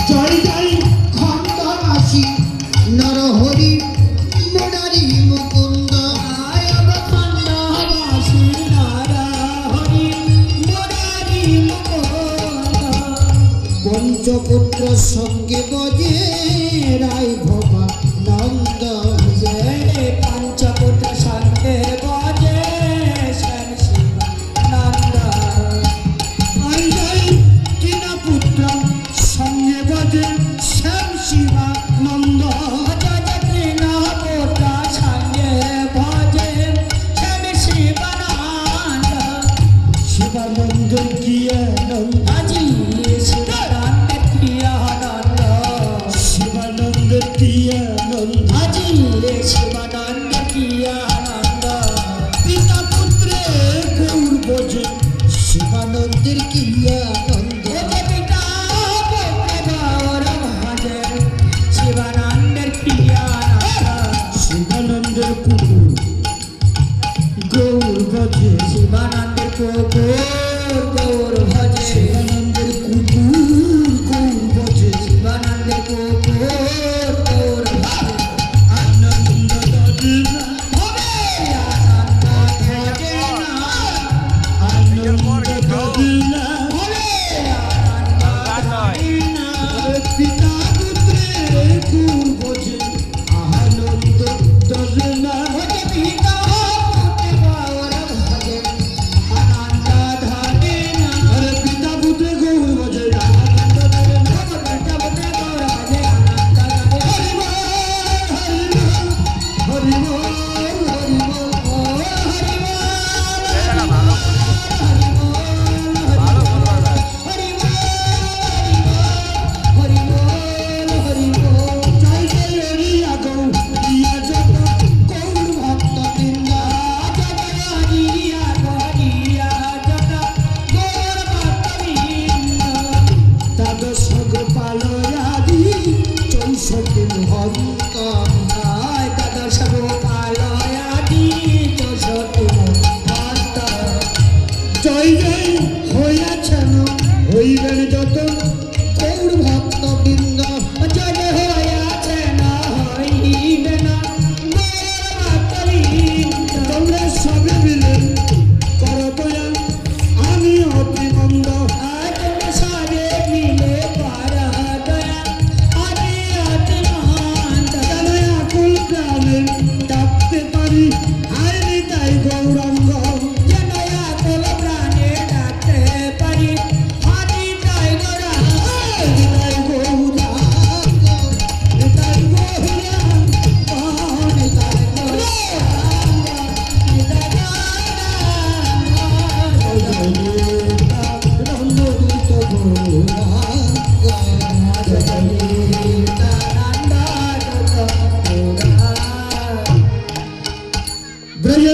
জয় জয় খণ্ডবাসী নরহরি মুরারি মুকুন্দ খণ্ডবাসী নরহরি মুরারি মুকুন্দ পঞ্চপুত্র সঙ্গে বজে রায় ভবা নন্দ পঞ্চপুত্র সঙ্গে বজে শ্যাম শিব নন্দ পুত্র সঙ্গে বজে শ্যাম শিবা নন্দ পুত্র সঙ্গে ভজে শ্যাম শিবানন্দ শিবানন্দ কিয়া নন্দ আজি শিবানন্দ কিয়া নন্দ শিবানন্দ কিয়া নন্দ আজি শিবানন্দ কিয়া নন্দ পিতা পুত্রে গৌর বজে শিবানন্দের কিয়া নন্দ শিবানন্দের কিয়া শিবানন্দের কুকুর গৌর ভজে শিবানন্দের কুকুর গৌর ভজে শিবানন্দের কুকুর গৌর ভজে শিবানন্দের কুকুর গৌর ভজে আনন্দ ধরে না হবে আনন্দ ধরে না আনন্দ ধরে না হবে আনন্দ ধরে না পিতা পুত্রে গৌর ভজে আনন্দ ধরে না ভজে পিতা পুত্রে গৌর ভজে আনন্দ ধরে না আরে পিতা পুত্রে গৌর ভজে আনন্দ ধরে না পিতা পুত্রে গৌর ভজে আনন্দ ধরে হরি বল হরি বল হরি বল জয় জয় হইয়াছেন হইবেন যত